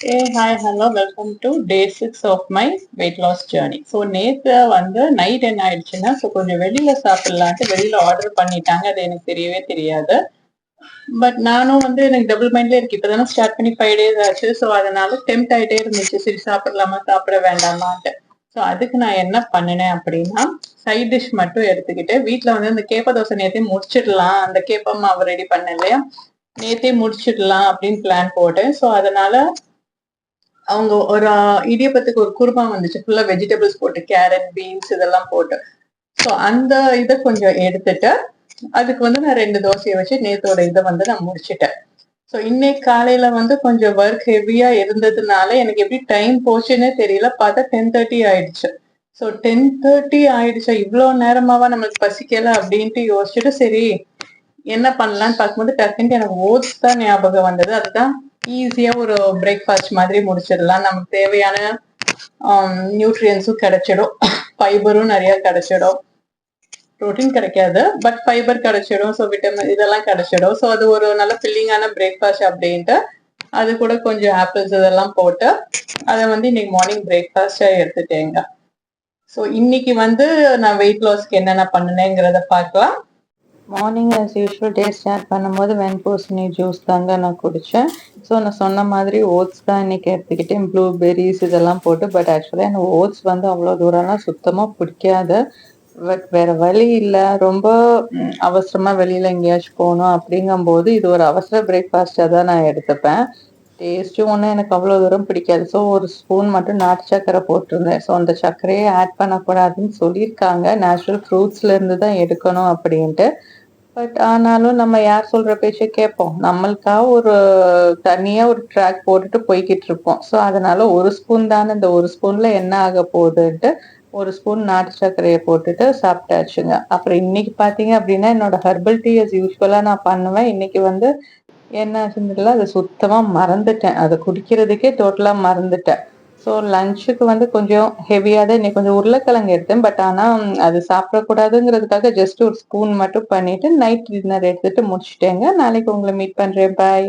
Hi hello welcome to day 6 of my weight loss journey. So நேற்று night என்ன ஆயிடுச்சுன்னா, so கொஞ்சம் வெளியில சாப்பிடலான்ட்டு வெளியில ஆர்டர் பண்ணிட்டாங்க. அது எனக்கு தெரியவே தெரியாது. பட் நானும் எனக்கு டபுள் மைண்ட்ல இருக்கு. இப்போதானே ஸ்டார்ட் பண்ணி 5 days ஆச்சு. ஸோ அதனால டெம்ட் ஆகிட்டே இருந்துச்சு. சரி சாப்பிடலாமா சாப்பிட வேண்டாமான்ட்டு. ஸோ அதுக்கு நான் என்ன பண்ணினேன் அப்படின்னா, சைட் டிஷ் மட்டும் எடுத்துக்கிட்டு வீட்டில் இந்த கேப்ப தோசை நேற்றே முடிச்சிடலாம். அந்த கேப்ப மாவு ரெடி பண்ணேன் இல்லையா, நேற்றே முடிச்சிடலாம் அப்படின்னு பிளான் போட்டேன். ஸோ அதனால அவங்க ஒரு இடியப்பத்துக்கு ஒரு குருமா வந்துச்சு, ஃபுல்லா வெஜிடபிள்ஸ் போட்டு, கேரட், பீன்ஸ் இதெல்லாம் போட்டு. ஸோ அந்த இதை கொஞ்சம் எடுத்துட்டு அதுக்கு நான் 2 தோசையை வச்சு நேத்தோட இதை நான் முடிச்சிட்டேன். ஸோ இன்னைக்கு காலையில கொஞ்சம் ஒர்க் ஹெவியா இருந்ததுனால எனக்கு எப்படி டைம் போச்சுன்னே தெரியல. பார்த்தா 10:30 ஆயிடுச்சு. ஸோ 10:30 ஆயிடுச்சு, இவ்வளோ நேரமாவா நம்மளுக்கு பசிக்கல அப்படின்ட்டு யோசிச்சுட்டு, சரி என்ன பண்ணலான்னு பார்க்கும்போது டக்குன்ட்டு எனக்கு ஓட்ஸ் தான் ஞாபகம் வந்தது. அதுதான் ஈஸியா ஒரு பிரேக்ஃபாஸ்ட் மாதிரி முடிச்சிடலாம். நமக்கு தேவையான நியூட்ரியன்ஸும் கிடைச்சிடும், ஃபைபரும் நிறைய கிடைச்சிடும். ப்ரோட்டீன் கிடைக்காது, பட் ஃபைபர் கிடைச்சிடும். ஸோ விட்டமின் இதெல்லாம் கிடைச்சிடும். ஸோ அது ஒரு நல்ல ஃபில்லிங்கான பிரேக்ஃபாஸ்ட் அப்படின்ட்டு அது கூட கொஞ்சம் ஆப்பிள்ஸ் இதெல்லாம் போட்டு அதை இன்னைக்கு மார்னிங் பிரேக்ஃபாஸ்டா எடுத்துட்டேங்க. ஸோ இன்னைக்கு நான் வெயிட் லாஸ்க்கு என்னென்ன பண்ணினேங்கிறத பார்க்கலாம். Morning as usual day start பண்ணும்போது வெண்பூசணி ஜூஸ் தாங்க நான் குடித்தேன். ஸோ நான் சொன்ன மாதிரி ஓட்ஸ் தான் இன்றைக்கி எடுத்துக்கிட்டேன், ப்ளூபெர்ரிஸ் இதெல்லாம் போட்டு. பட் ஆக்சுவலாக எனக்கு ஓட்ஸ் அவ்வளோ தூரம்லாம் சுத்தமாக பிடிக்காது. பட் வேறு வழி இல்லை, ரொம்ப அவசரமாக வெளியில் எங்கேயாச்சும் போகணும் அப்படிங்கும்போது இது ஒரு அவசர பிரேக்ஃபாஸ்ட்டாக தான் நான் எடுத்துப்பேன். டேஸ்ட்டும் ஒன்றும் எனக்கு அவ்வளோ தூரம் பிடிக்காது. ஸோ ஒரு ஸ்பூன் மட்டும் நாட்டு சர்க்கரை போட்டிருந்தேன். ஸோ அந்த சர்க்கரையே ஆட் பண்ணக்கூடாதுன்னு சொல்லியிருக்காங்க, நேச்சுரல் ஃப்ரூட்ஸ்லேருந்து தான் எடுக்கணும் அப்படின்ட்டு. பட் ஆனாலும் நம்ம யார் சொல்கிற பேச்சை கேட்போம்? நம்மளுக்காக ஒரு தனியாக ஒரு ட்ராக் போட்டுட்டு போய்கிட்டு இருப்போம். ஸோ அதனால ஒரு ஸ்பூன் தானே, இந்த ஒரு ஸ்பூனில் என்ன ஆக போகுதுன்ட்டு ஒரு ஸ்பூன் நாட்டு சர்க்கரையை போட்டுட்டு சாப்பிட்டாச்சுங்க. அப்புறம் இன்னைக்கு பார்த்தீங்க அப்படின்னா என்னோட ஹெர்பல் டீ as யூஸ்வலாக நான் பண்ணுவேன். இன்னைக்கு என்ன ஆச்சுன்னு அதை சுத்தமாக மறந்துட்டேன். அதை குடிக்கிறதுக்கே டோட்டலாக மறந்துட்டேன். ஸோ லஞ்சுக்கு கொஞ்சம் ஹெவியாக தான் இன்னைக்கு கொஞ்சம் உருளைக்கிழங்கு எடுத்தேன். பட் ஆனால் அது சாப்பிடக்கூடாதுங்கிறதுக்காக ஜஸ்ட் ஒரு ஸ்பூன் மட்டும் பண்ணிவிட்டு நைட் டின்னர் எடுத்துகிட்டு முடிச்சுட்டேங்க. நாளைக்கு உங்களை மீட் பண்ணுறேன். பாய்.